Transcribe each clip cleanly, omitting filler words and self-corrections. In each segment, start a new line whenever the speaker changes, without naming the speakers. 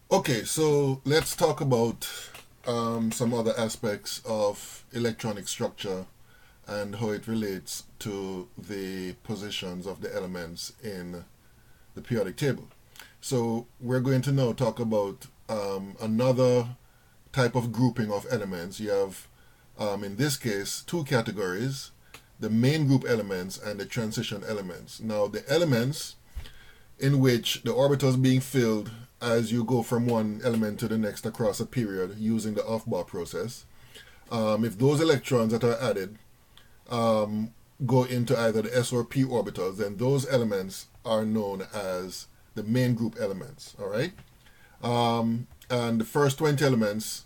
Okay, so let's talk about some other aspects of electronic structure and how it relates to the positions of the elements in the periodic table. So we're going to now talk about another type of grouping of elements. You have, in this case, two categories: the main group elements and the transition elements. Now, the elements in which the orbital is being filled as you go from one element to the next across a period using the Aufbau process. If those electrons that are added go into either the s or p orbitals, then those elements are known as the main group elements. All right, and the first 20 elements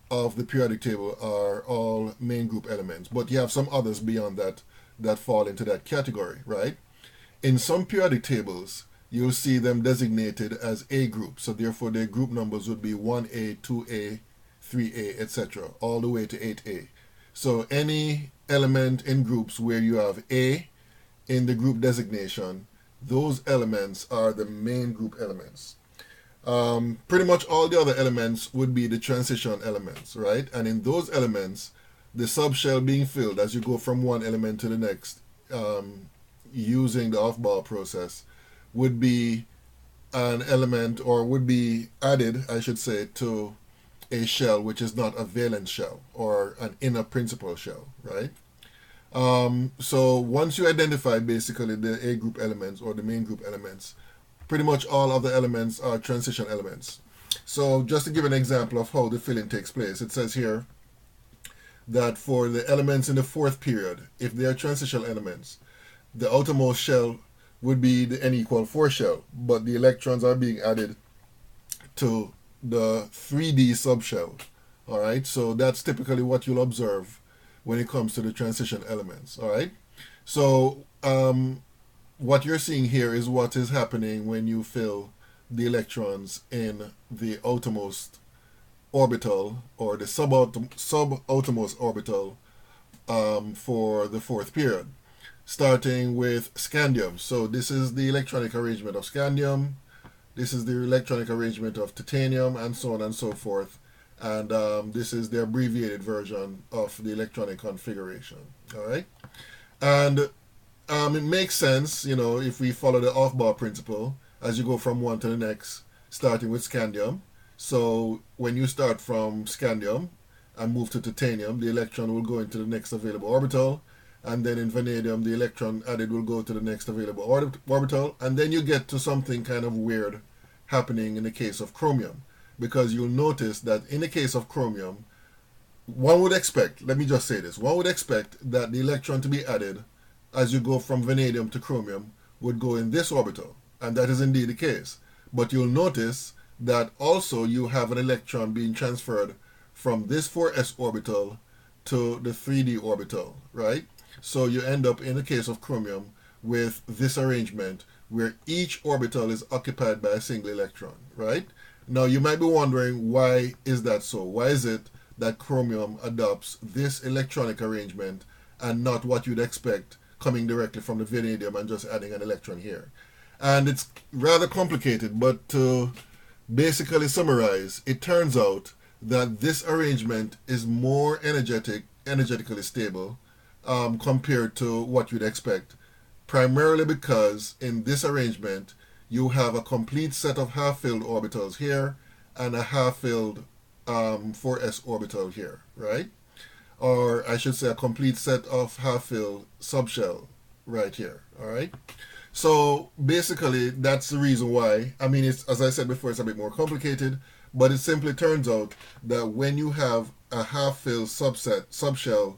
of the periodic table are all main group elements, but you have some others beyond that that fall into that category, right? In some periodic tables, you'll see them designated as A groups. So therefore, their group numbers would be 1A, 2A, 3A, etc., all the way to 8A. So any element in groups where you have A in the group designation, those elements are the main group elements. Pretty much all the other elements would be the transition elements, right? And in those elements, the subshell being filled as you go from one element to the next using the Aufbau process would be an element, or would be added, I should say, to a shell which is not a valence shell or an inner principal shell, right? So once you identify basically the A group elements or the main group elements, pretty much all of the elements are transition elements. So just to give an example of how the filling takes place, it says here that for the elements in the fourth period, if they are transition elements, the outermost shell would be the n equal 4 shell, but the electrons are being added to the 3D subshell. All right, so that's typically what you'll observe when it comes to the transition elements. All right, so what you're seeing here is what is happening when you fill the electrons in the outermost orbital or the sub-outermost orbital for the fourth period, starting with scandium. So this is the electronic arrangement of scandium. This is the electronic arrangement of titanium, and so on and so forth. And this is the abbreviated version of the electronic configuration. All right, and it makes sense, if we follow the Aufbau principle as you go from one to the next, starting with scandium. So when you start from scandium and move to titanium, the electron will go into the next available orbital, and then in vanadium, the electron added will go to the next available orbital, and then you get to something kind of weird happening in the case of chromium, because you'll notice that in the case of chromium, one would expect, let me just say this, one would expect that the electron to be added as you go from vanadium to chromium would go in this orbital, and that is indeed the case. But you'll notice that also you have an electron being transferred from this 4s orbital to the 3d orbital, right? So you end up, in the case of chromium, with this arrangement where each orbital is occupied by a single electron, right? Now you might be wondering, why is that so? Why is it that chromium adopts this electronic arrangement and not what you'd expect coming directly from the vanadium and just adding an electron here? And it's rather complicated, but to basically summarize, it turns out that this arrangement is more energetically stable compared to what you'd expect, primarily because in this arrangement you have a complete set of half-filled orbitals here and a half-filled 4s orbital here, right? Or I should say a complete set of half-filled subshell right here, all right? So basically, that's the reason why. I mean, it's, as I said before, it's a bit more complicated, but it simply turns out that when you have a half-filled subshell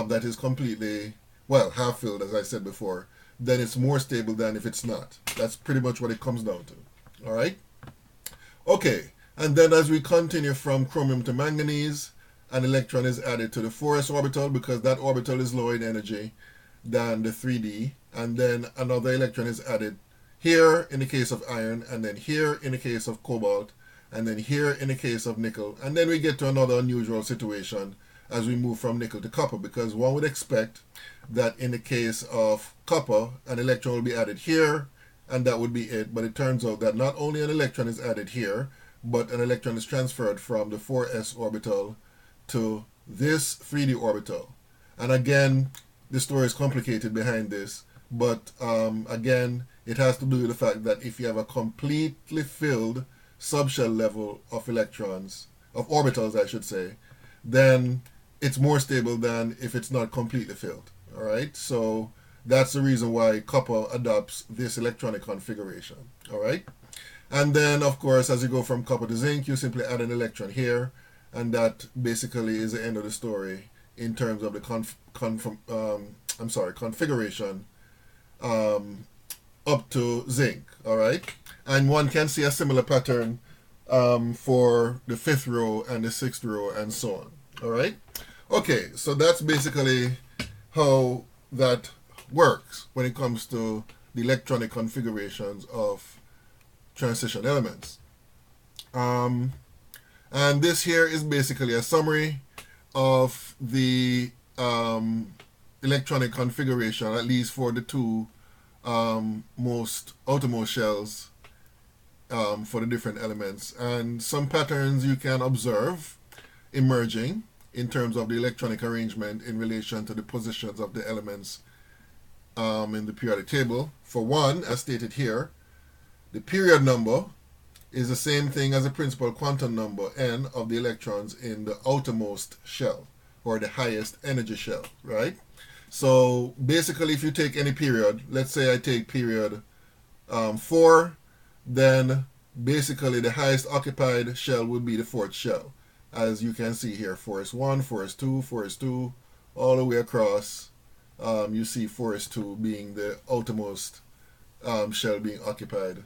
that is completely, well, half-filled, as I said before, then it's more stable than if it's not. That's pretty much what it comes down to. All right? Okay, and then as we continue from chromium to manganese, an electron is added to the 4s orbital because that orbital is lower in energy than the 3d, and then another electron is added here in the case of iron, and then here in the case of cobalt, and then here in the case of nickel, and then we get to another unusual situation as we move from nickel to copper, because one would expect that in the case of copper, an electron will be added here, and that would be it. But it turns out that not only an electron is added here, but an electron is transferred from the 4s orbital to this 3d orbital. And again, the story is complicated behind this, but again, it has to do with the fact that if you have a completely filled subshell level of electrons, of orbitals I should say, then it's more stable than if it's not completely filled. All right, so that's the reason why copper adopts this electronic configuration. All right, and then of course as you go from copper to zinc, you simply add an electron here, and that basically is the end of the story in terms of the configuration up to zinc. All right, and one can see a similar pattern for the 5th row and the 6th row and so on. All right, okay, so that's basically how that works when it comes to the electronic configurations of transition elements. And this here is basically a summary of the electronic configuration, at least for the two outermost shells for the different elements, and some patterns you can observe emerging in terms of the electronic arrangement in relation to the positions of the elements in the periodic table. For one, as stated here, the period number is the same thing as the principal quantum number n of the electrons in the outermost shell, or the highest energy shell, right? So basically, if you take any period, let's say I take period 4, then basically the highest occupied shell would be the 4th shell. As you can see here, 4s1, 4s2, 4s2, all the way across. You see 4s2 being the outermost shell being occupied.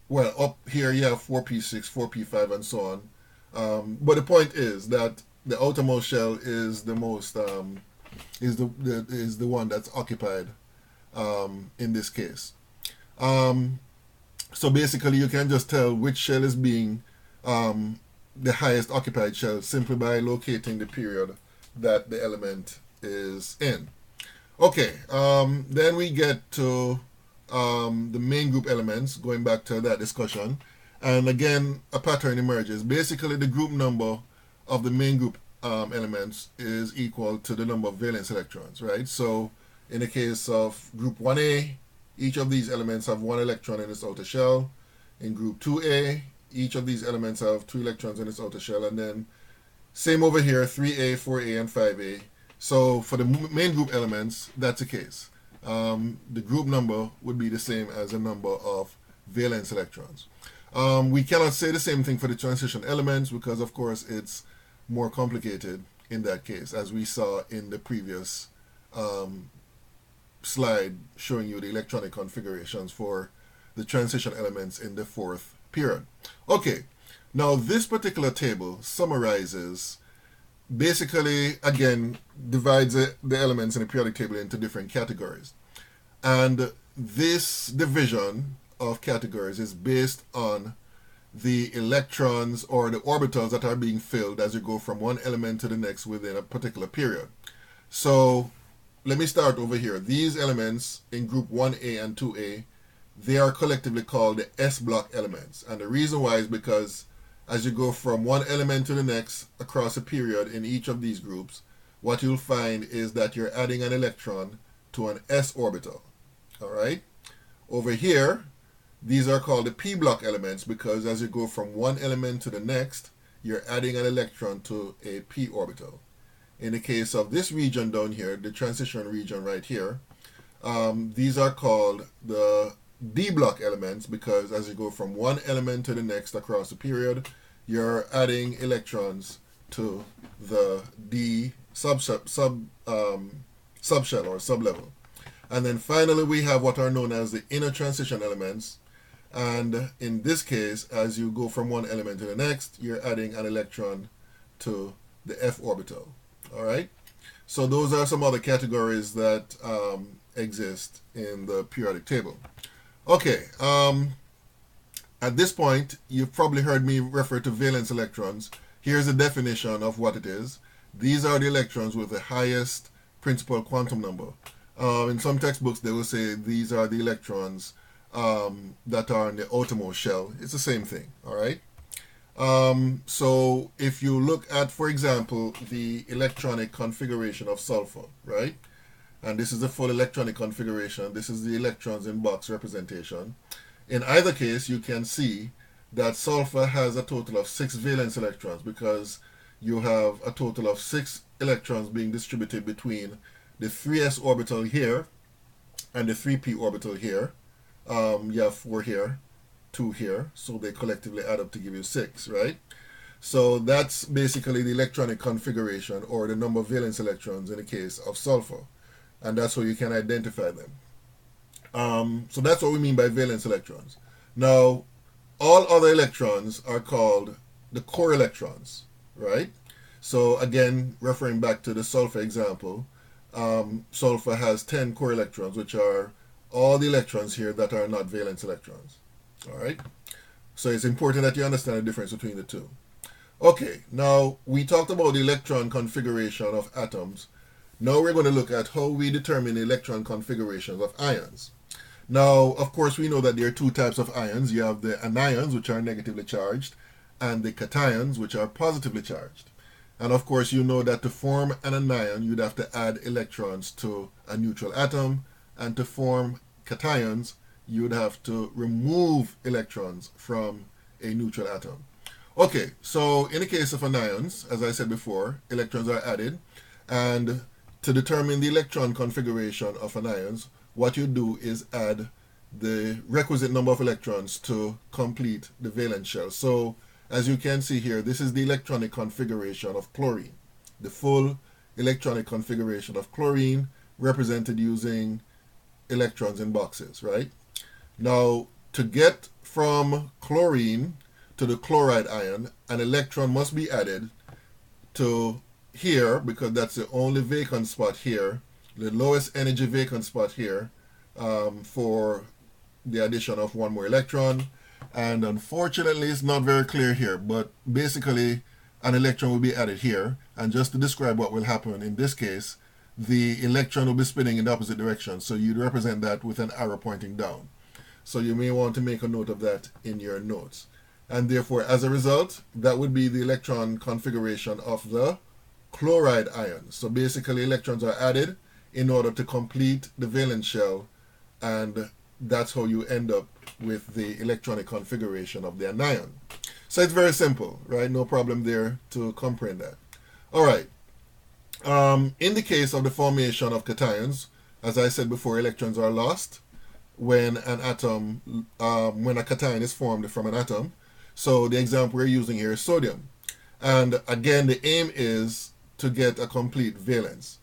Well, up here you have 4p6, 4p5, and so on. But the point is that the outermost shell is the most is the one that's occupied in this case. So basically, you can just tell which shell is being the highest occupied shell simply by locating the period that the element is in. Okay, then we get to the main group elements, going back to that discussion, and again a pattern emerges. Basically, the group number of the main group elements is equal to the number of valence electrons, right? So in the case of group 1a, each of these elements have 1 electron in its outer shell. In group 2a, each of these elements have 2 electrons in its outer shell, and then same over here, 3a, 4a, and 5a. So for the main group elements, that's the case. The group number would be the same as the number of valence electrons. We cannot say the same thing for the transition elements because, of course, it's more complicated in that case, as we saw in the previous slide showing you the electronic configurations for the transition elements in the 4th period. Okay, now this particular table summarizes, basically, again, divides the elements in the periodic table into different categories. And this division of categories is based on the electrons or the orbitals that are being filled as you go from one element to the next within a particular period. So let me start over here. These elements in group 1a and 2a, they are collectively called the S block elements. And the reason why is because as you go from one element to the next across a period in each of these groups, what you'll find is that you're adding an electron to an S orbital. All right? Over here, these are called the P block elements because as you go from one element to the next, you're adding an electron to a p orbital. In the case of this region down here, the transition region right here, these are called the D block elements because as you go from one element to the next across the period, you're adding electrons to the D subshell or sublevel. And then finally we have what are known as the inner transition elements. And in this case, as you go from one element to the next, you're adding an electron to the F orbital. All right. So those are some other categories that exist in the periodic table. Okay. At this point, you've probably heard me refer to valence electrons. Here's a definition of what it is. These are the electrons with the highest principal quantum number. In some textbooks, they will say these are the electrons that are in the outermost shell. It's the same thing, all right? So if you look at, for example, the electronic configuration of sulfur, right? And this is the full electronic configuration. This is the electrons in box representation. In either case, you can see that sulfur has a total of 6 valence electrons because you have a total of 6 electrons being distributed between the 3s orbital here and the 3p orbital here. You have 4 here, 2 here, so they collectively add up to give you 6, right? So that's basically the electronic configuration, or the number of valence electrons in the case of sulfur, and that's how you can identify them. So that's what we mean by valence electrons. Now, all other electrons are called the core electrons, right? So again, referring back to the sulfur example, sulfur has 10 core electrons, which are all the electrons here that are not valence electrons. All right? So it's important that you understand the difference between the two. Okay, now we talked about the electron configuration of atoms. Now we're going to look at how we determine the electron configurations of ions. Now, of course, we know that there are two types of ions. You have the anions, which are negatively charged, and the cations, which are positively charged. And of course, you know that to form an anion, you'd have to add electrons to a neutral atom, and to form cations, you'd have to remove electrons from a neutral atom. Okay, so in the case of anions, as I said before, electrons are added, and to determine the electron configuration of anions, what you do is add the requisite number of electrons to complete the valence shell. So as you can see here, this is the electronic configuration of chlorine. The full electronic configuration of chlorine represented using electrons in boxes, right? Now, to get from chlorine to the chloride ion, an electron must be added to here, because that's the only vacant spot here, the lowest energy vacant spot here, for the addition of one more electron. And unfortunately, it's not very clear here, but basically an electron will be added here. And just to describe what will happen in this case, the electron will be spinning in the opposite direction. So you'd represent that with an arrow pointing down. So you may want to make a note of that in your notes. And therefore, as a result, that would be the electron configuration of the chloride ion. So basically, electrons are added in order to complete the valence shell, and that's how you end up with the electronic configuration of the anion. So it's very simple, right? No problem there to comprehend that. All right. In the case of the formation of cations, as I said before, electrons are lost when an atom, when a cation is formed from an atom. So the example we're using here is sodium. And again, the aim is to get a complete valence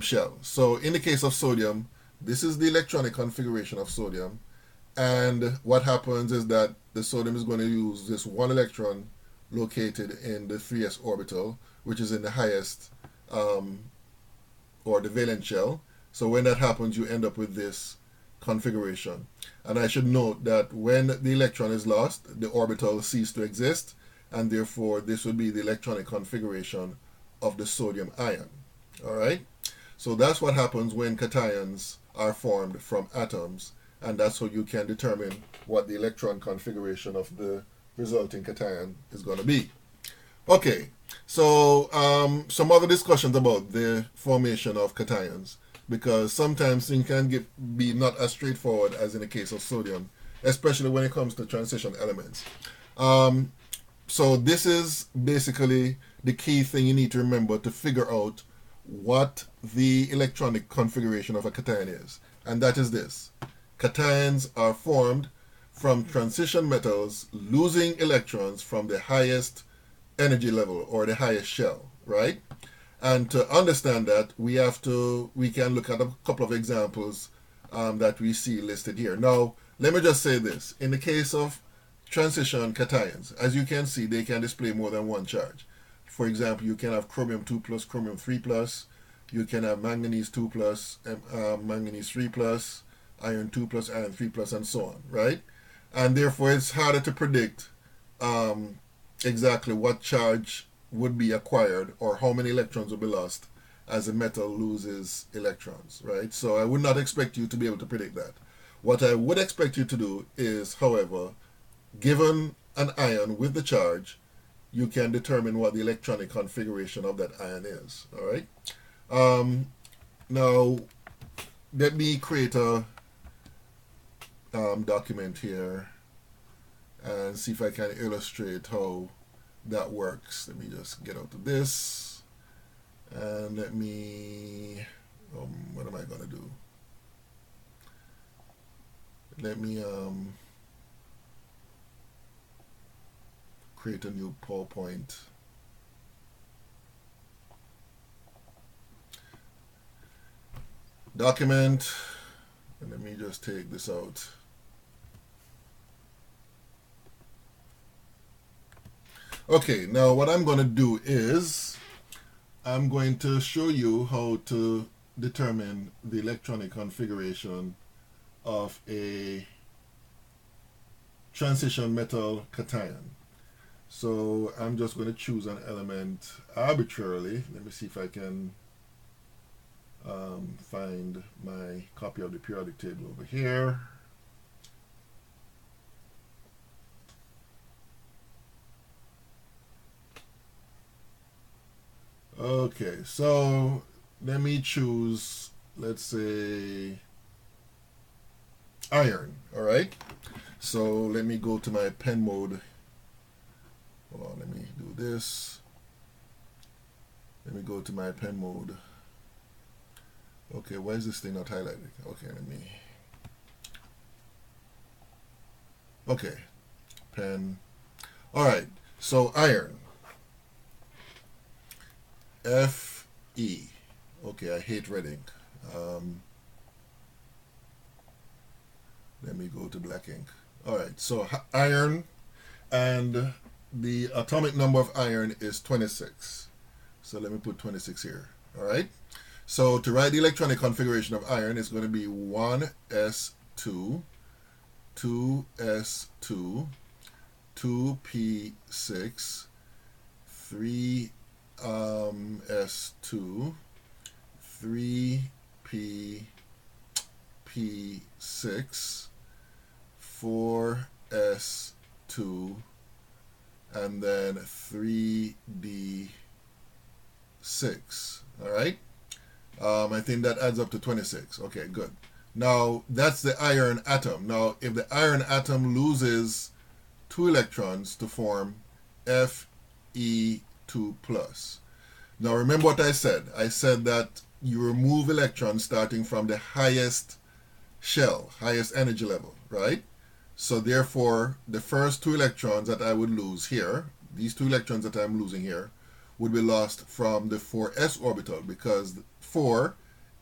shell. So in the case of sodium, this is the electronic configuration of sodium. And what happens is that the sodium is going to use this one electron located in the 3s orbital, which is in the highest, or the valence shell. So when that happens, you end up with this configuration. And I should note that when the electron is lost, the orbital ceases to exist, and therefore this would be the electronic configuration of the sodium ion. All right? So that's what happens when cations are formed from atoms, and that's how you can determine what the electron configuration of the resulting cation is going to be. Okay, so some other discussions about the formation of cations, because sometimes things can be not as straightforward as in the case of sodium, especially when it comes to transition elements. So this is basically the key thing you need to remember to figure out what the electronic configuration of a cation is. And that is this. Cations are formed from transition metals losing electrons from the highest energy level, or the highest shell, right? And to understand that, we can look at a couple of examples that we see listed here. Now, let me just say this. In the case of transition cations, as you can see, they can display more than one charge. For example, you can have chromium 2 plus, chromium 3 plus. You can have manganese 2 plus, manganese 3 plus, iron 2 plus, iron 3 plus, and so on, right? And therefore, it's harder to predict exactly what charge would be acquired or how many electrons will be lost as a metal loses electrons, right? So I would not expect you to be able to predict that. What I would expect you to do is, however, given an ion with the charge, you can determine what the electronic configuration of that ion is. All right. Now, let me create a document here and see if I can illustrate how that works. Let me just get out of this and let me, what am I going to do? Let me create a new PowerPoint. Document, and let me just take this out. Okay, now what I'm going to do is I'm going to show you how to determine the electronic configuration of a transition metal cation. So I'm just going to choose an element arbitrarily. Let me see if I can find my copy of the periodic table over here. Okay, so let me choose, let's say, iron. All right, so let me go to my pen mode. Hold on, let me do this. Let me go to my pen mode. Okay, why is this thing not highlighted? Okay, let me. Okay, pen. All right, so iron. Fe. Okay, I hate red ink. Let me go to black ink. All right, so iron, and the atomic number of iron is 26. So let me put 26 here. All right. So to write the electronic configuration of iron, it's going to be 1s2, 2s2, 2p6, 3s2, 3p6, 4s2, and then 3d6. All right. I think that adds up to 26. Okay, good. Now, that's the iron atom. Now, if the iron atom loses 2 electrons to form Fe2+. Now, remember what I said. I said that you remove electrons starting from the highest shell, highest energy level, right? So, therefore, the first 2 electrons that I would lose here, these 2 electrons that I'm losing here, would be lost from the 4s orbital, because 4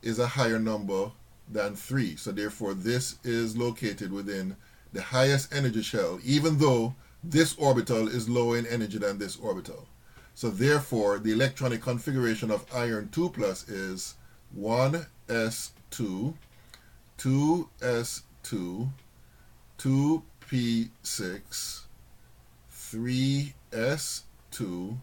is a higher number than 3. So therefore this is located within the highest energy shell, even though this orbital is lower in energy than this orbital. So therefore the electronic configuration of iron 2+ is 1s2, 2s2, 2p6, 3s2,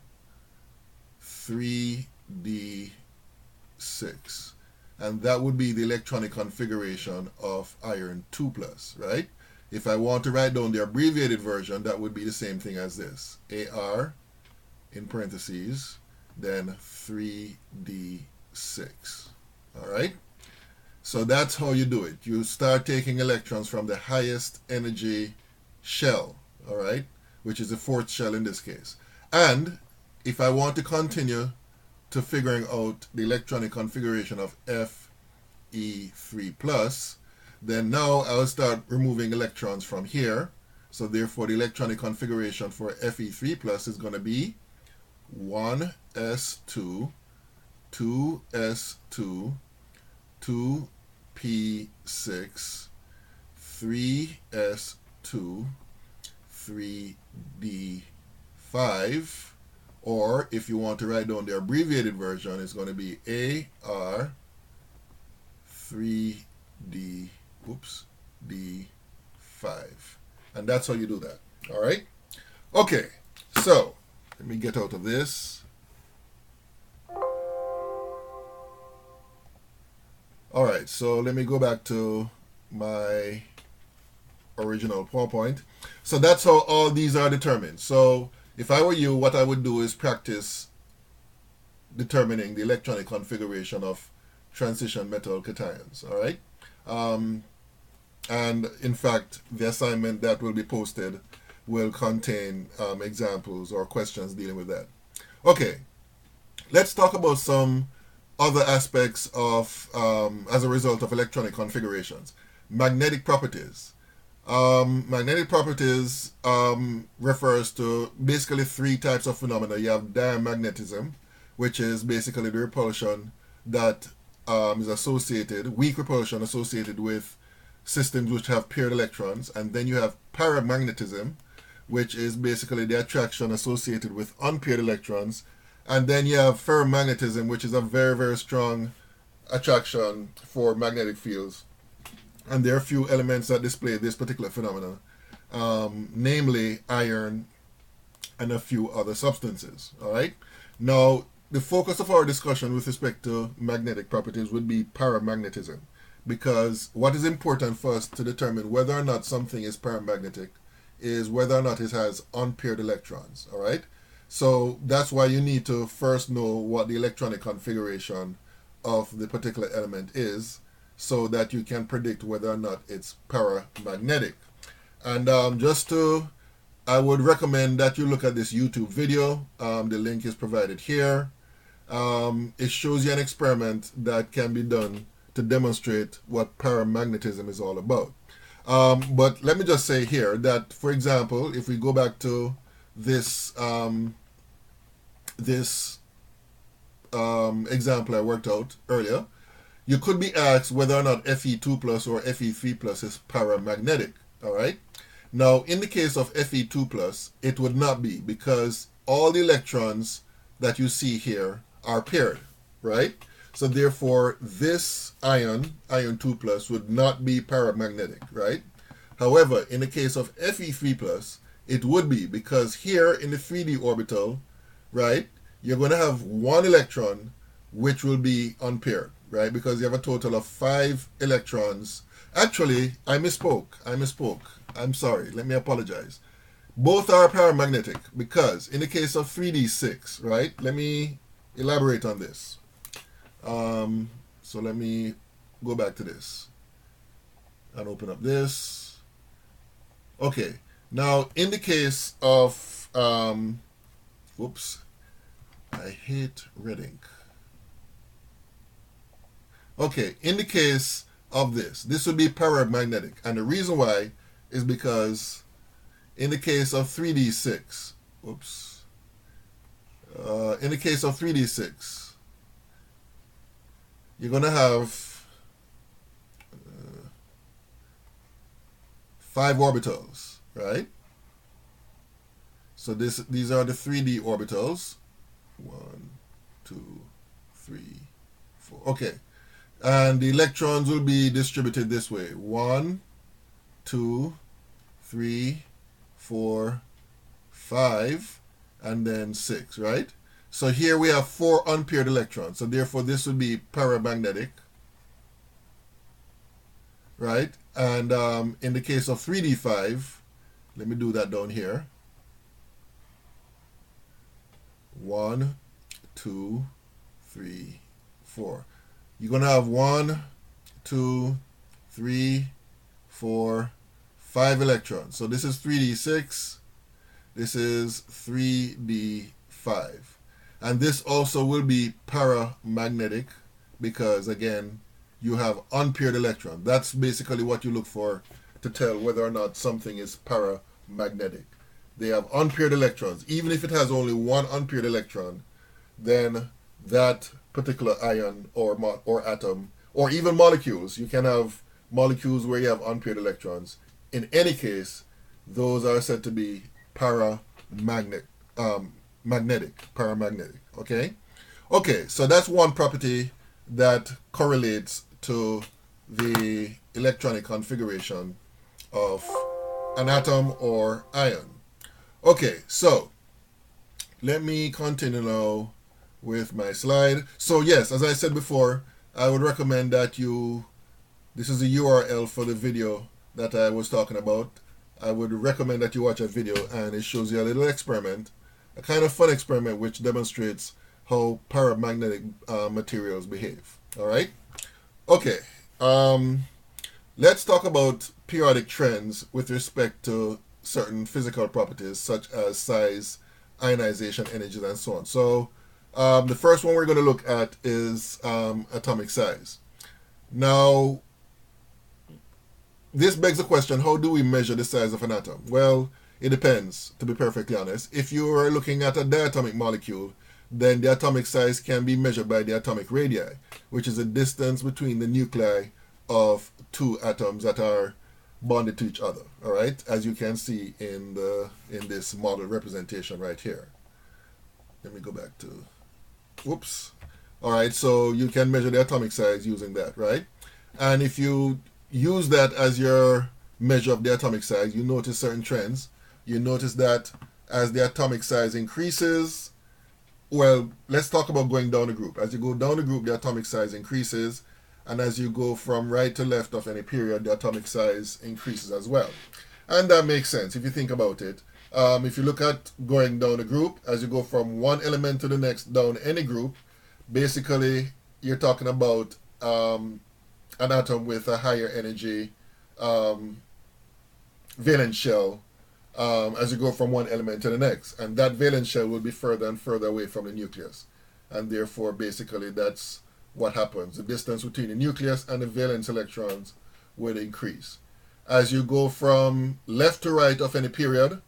3d6, and that would be the electronic configuration of iron 2+, right? If I want to write down the abbreviated version, that would be the same thing as this: Ar in parentheses, then 3d6. All right, so that's how you do it. You start taking electrons from the highest energy shell, all right, which is the 4th shell in this case. And if I want to continue to figuring out the electronic configuration of Fe3+, then now I'll start removing electrons from here. So therefore the electronic configuration for Fe3+ is going to be 1s2, 2s2, 2p6, 3s2, 3d5. Or if you want to write down the abbreviated version, it's going to be Ar 3d, d5. And that's how you do that. All right? Okay, so let me get out of this. All right, so let me go back to my original PowerPoint. So that's how all these are determined. So if I were you, what I would do is practice determining the electronic configuration of transition metal cations. All right. And in fact, the assignment that will be posted will contain examples or questions dealing with that. Okay, let's talk about some other aspects of, as a result of electronic configurations. Magnetic properties. Magnetic properties refers to basically three types of phenomena. You have diamagnetism, which is basically the repulsion that is associated, weak repulsion associated with systems which have paired electrons. And then you have paramagnetism, which is basically the attraction associated with unpaired electrons. And then you have ferromagnetism, which is a very, very strong attraction for magnetic fields. And there are a few elements that display this particular phenomenon, namely iron and a few other substances. All right. Now, the focus of our discussion with respect to magnetic properties would be paramagnetism, because what is important for us to determine whether or not something is paramagnetic is whether or not it has unpaired electrons. All right. So that's why you need to first know what the electronic configuration of the particular element is, so that you can predict whether or not it's paramagnetic. And I would recommend that you look at this YouTube video. The link is provided here. It shows you an experiment that can be done to demonstrate what paramagnetism is all about. But let me just say here that, for example, if we go back to this example I worked out earlier, you could be asked whether or not Fe2 plus or Fe3 plus is paramagnetic. All right. Now, in the case of Fe2 plus, it would not be, because all the electrons that you see here are paired, right? So therefore, this ion 2 plus, would not be paramagnetic, right? However, in the case of Fe3 plus, it would be, because here in the 3d orbital, right, you're going to have one electron which will be unpaired, right? Because you have a total of 5 electrons. Actually, I misspoke. I'm sorry. Let me apologize. Both are paramagnetic, because in the case of 3d6, right? Let me elaborate on this. So let me go back to this and open up this. Okay. Now, in the case of, whoops, I hate red ink. Okay, in the case of this would be paramagnetic. And the reason why is because in the case of 3d6, in the case of 3d6, you're going to have 5 orbitals, right? So these are the 3d orbitals. 1, 2, 3, 4. Okay. And the electrons will be distributed this way. 1, 2, 3, 4, 5, and then 6, right? So here we have 4 unpaired electrons. So therefore this would be paramagnetic, right? And in the case of 3d5, let me do that down here. 1, 2, 3, 4. You're going to have 1, 2, 3, 4, 5 electrons. So this is 3d6. This is 3d5. And this also will be paramagnetic, because, again, you have unpaired electrons. That's basically what you look for to tell whether or not something is paramagnetic. They have unpaired electrons. Even if it has only one unpaired electron, then that particular ion or atom, or even molecules, you can have molecules where you have unpaired electrons. In any case, those are said to be paramagnetic. Okay? Okay, so that's one property that correlates to the electronic configuration of an atom or ion. Okay, so let me continue now with my slide. So yes, as I said before, I would recommend that this is the URL for the video that I was talking about, I would recommend that you watch a video, and it shows you a little experiment, a kind of fun experiment which demonstrates how paramagnetic materials behave. All right? Okay. Let's talk about periodic trends with respect to certain physical properties such as size, ionization, energies, and so on. So the first one we're going to look at is atomic size. Now, this begs the question, how do we measure the size of an atom? Well, it depends, to be perfectly honest. If you are looking at a diatomic molecule, then the atomic size can be measured by the atomic radii, which is the distance between the nuclei of two atoms that are bonded to each other. All right, as you can see in this model representation right here. Let me go back to, whoops. All right, so you can measure the atomic size using that, right? And if you use that as your measure of the atomic size, you notice certain trends. You notice that as the atomic size increases, well, let's talk about going down the group. As you go down the group, the atomic size increases, and as you go from right to left of any period, the atomic size increases as well. And that makes sense if you think about it. If you look at going down the group, as you go from one element to the next down any group, basically you're talking about an atom with a higher energy valence shell as you go from one element to the next. And that valence shell will be further and further away from the nucleus. And therefore, basically, that's what happens. The distance between the nucleus and the valence electrons will increase. As you go from left to right of any period,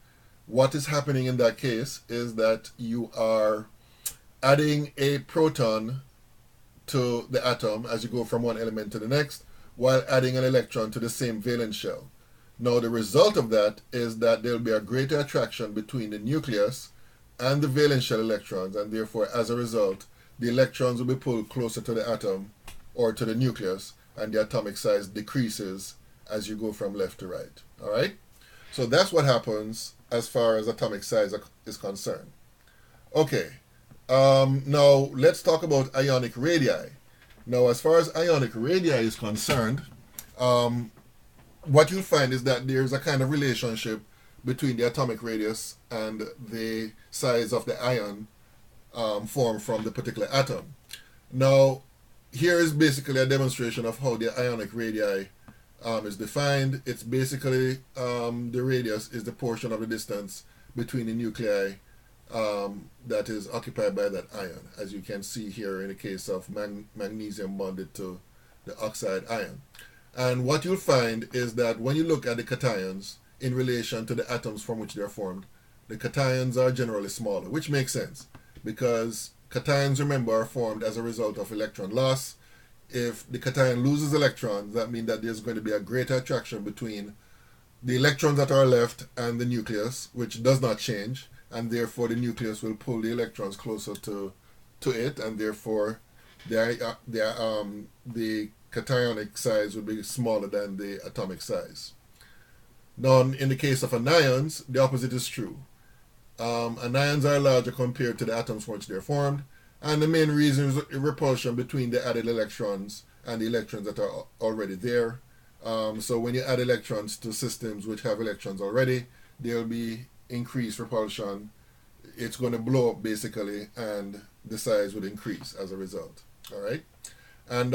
what is happening in that case is that you are adding a proton to the atom as you go from one element to the next, while adding an electron to the same valence shell. Now, the result of that is that there will be a greater attraction between the nucleus and the valence shell electrons, and therefore, as a result, the electrons will be pulled closer to the atom or to the nucleus, and the atomic size decreases as you go from left to right. All right? So that's what happens as far as atomic size is concerned. Okay. Now, let's talk about ionic radii. Now, as far as ionic radii is concerned, what you'll find is that there's a kind of relationship between the atomic radius and the size of the ion formed from the particular atom. Now, here is basically a demonstration of how the ionic radii is defined. It's basically the radius is the portion of the distance between the nuclei that is occupied by that ion, as you can see here in the case of magnesium bonded to the oxide ion. And what you'll find is that when you look at the cations in relation to the atoms from which they're formed, the cations are generally smaller, which makes sense because cations, remember, are formed as a result of electron loss. If the cation loses electrons, that means that there's going to be a greater attraction between the electrons that are left and the nucleus, which does not change, and therefore the nucleus will pull the electrons closer to it, and therefore the cationic size would be smaller than the atomic size. Now, in the case of anions, the opposite is true. Anions are larger compared to the atoms from which they're formed, and the main reason is repulsion between the added electrons and the electrons that are already there. So when you add electrons to systems which have electrons already, there will be increased repulsion. It's going to blow up basically, and the size would increase as a result. All right, and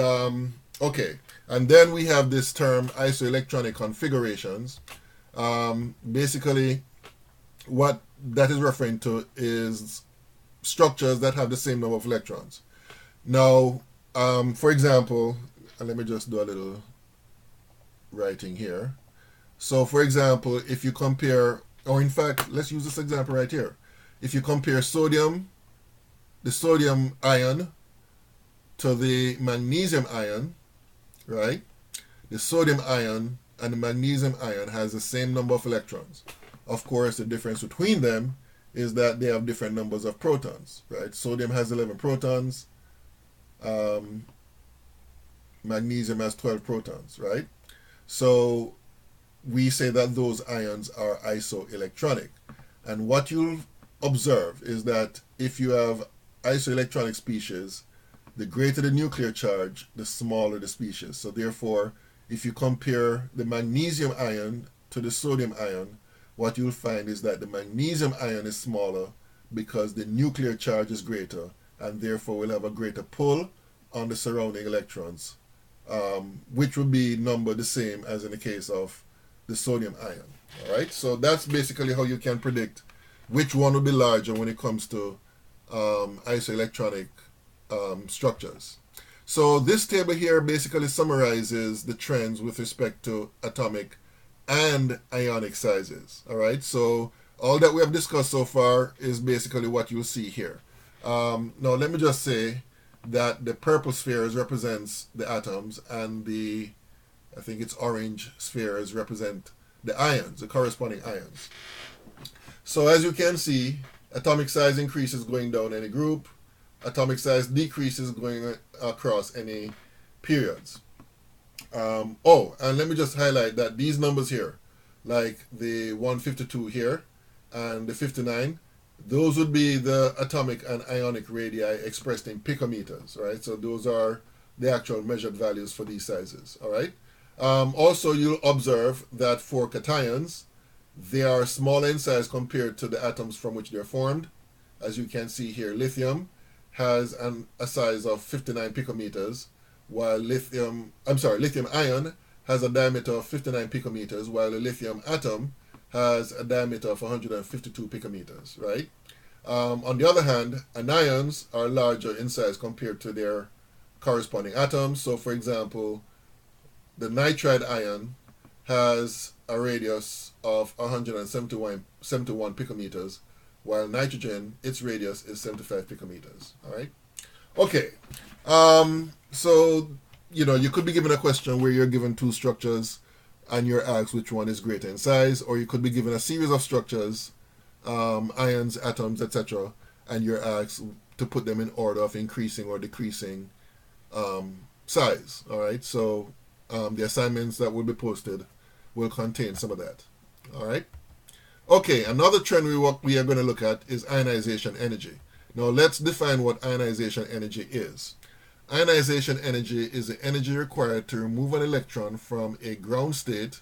okay, and then we have this term isoelectronic configurations. Basically, what that is referring to is structures that have the same number of electrons. Now, for example, let me just do a little writing here. So, for example, if you compare, or in fact, let's use this example right here. If you compare sodium, the sodium ion, to the magnesium ion, right? The sodium ion and the magnesium ion has the same number of electrons. Of course, the difference between them is that they have different numbers of protons, right? Sodium has 11 protons. Magnesium has 12 protons, right? So we say that those ions are isoelectronic. And what you'll observe is that if you have isoelectronic species, the greater the nuclear charge, the smaller the species. So therefore, if you compare the magnesium ion to the sodium ion, what you'll find is that the magnesium ion is smaller because the nuclear charge is greater, and therefore will have a greater pull on the surrounding electrons, which will be numbered the same as in the case of the sodium ion. All right, so that's basically how you can predict which one will be larger when it comes to isoelectronic structures. So this table here basically summarizes the trends with respect to atomic and ionic sizes. All right, so all that we have discussed so far is basically what you'll see here. Now let me just say that the purple spheres represents the atoms, and the, I think it's orange spheres represent the ions, the corresponding ions. So as you can see, atomic size increases going down any group, atomic size decreases going across any periods. Oh, and let me just highlight that these numbers here, like the 152 here and the 59, those would be the atomic and ionic radii expressed in picometers, right? So those are the actual measured values for these sizes, all right? Also, you'll observe that for cations, they are smaller in size compared to the atoms from which they're formed. As you can see here, lithium has a size of 59 picometers, while lithium ion has a diameter of 59 picometers, while the lithium atom has a diameter of 152 picometers, right? On the other hand, anions are larger in size compared to their corresponding atoms. So for example, the nitride ion has a radius of 171 picometers, while nitrogen, its radius is 75 picometers. All right. Okay. So, you could be given a question where you're given two structures and you're asked which one is greater in size, or you could be given a series of structures, ions, atoms, etc., and you're asked to put them in order of increasing or decreasing size. All right. So, the assignments that will be posted will contain some of that. All right. Okay, another trend we are going to look at is ionization energy. Now let's define what ionization energy is. Ionization energy is the energy required to remove an electron from a ground state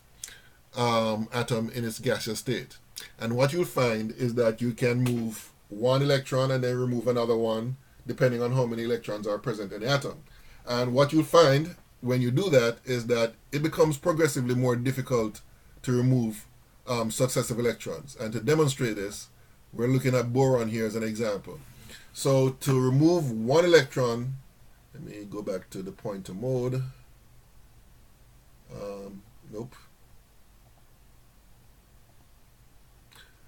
atom in its gaseous state. And what you'll find is that you can move one electron and then remove another one, depending on how many electrons are present in the atom. And what you'll find when you do that is that it becomes progressively more difficult to remove successive electrons. And to demonstrate this, we're looking at boron here as an example. So to remove one electron, let me go back to the pointer mode. Nope.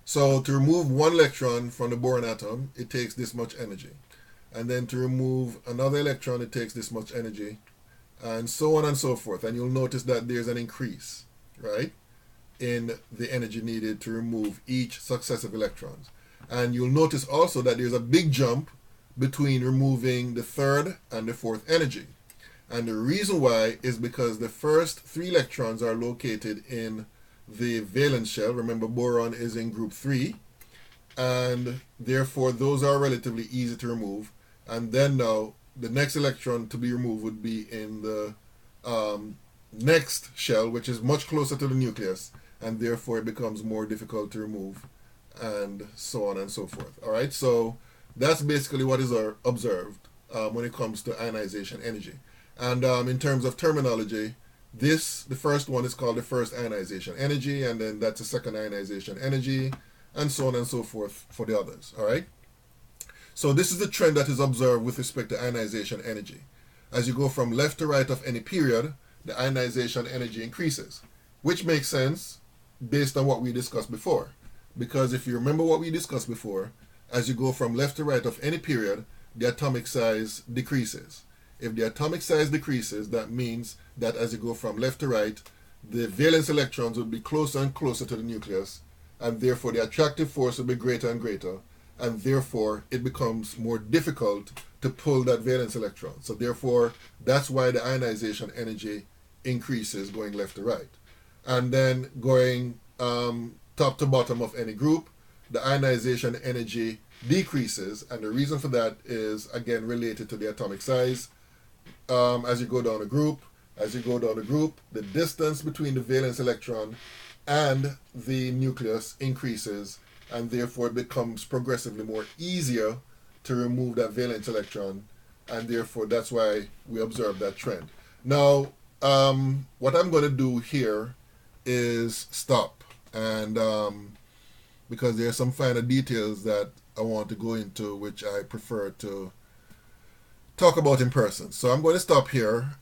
So to remove one electron from the boron atom, it takes this much energy. And then to remove another electron, it takes this much energy. And so on and so forth. And you'll notice that there's an increase, right, in the energy needed to remove each successive electrons. And you'll notice also that there's a big jump between removing the third and the fourth energy. And the reason why is because the first three electrons are located in the valence shell. Remember, boron is in group 3, and therefore those are relatively easy to remove. And then now the next electron to be removed would be in the next shell, which is much closer to the nucleus, and therefore it becomes more difficult to remove, and so on and so forth. All right, so that's basically what is observed when it comes to ionization energy. And in terms of terminology, the first one is called the first ionization energy, and then that's the second ionization energy, and so on and so forth for the others. All right. So this is the trend that is observed with respect to ionization energy. As you go from left to right of any period, the ionization energy increases, which makes sense based on what we discussed before. Because if you remember what we discussed before, as you go from left to right of any period, the atomic size decreases. If the atomic size decreases, that means that as you go from left to right, the valence electrons will be closer and closer to the nucleus, and therefore the attractive force will be greater and greater, and therefore it becomes more difficult to pull that valence electron. So therefore, that's why the ionization energy increases going left to right. And then going top to bottom of any group, the ionization energy decreases, and the reason for that is, again, related to the atomic size. As you go down a group, As you go down the group, the distance between the valence electron and the nucleus increases, and therefore it becomes progressively more easier to remove that valence electron, and therefore that's why we observe that trend. Now, what I'm going to do here is stop, and because there are some finer details that I want to go into, which I prefer to talk about in person. So I'm going to stop here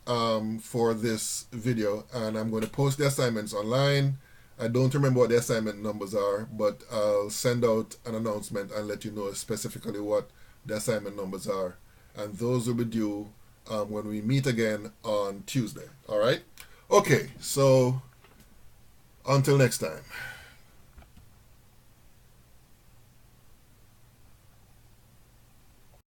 for this video, and I'm going to post the assignments online. I don't remember what the assignment numbers are, but I'll send out an announcement and let you know specifically what the assignment numbers are. And those will be due when we meet again on Tuesday. All right? Okay, so until next time.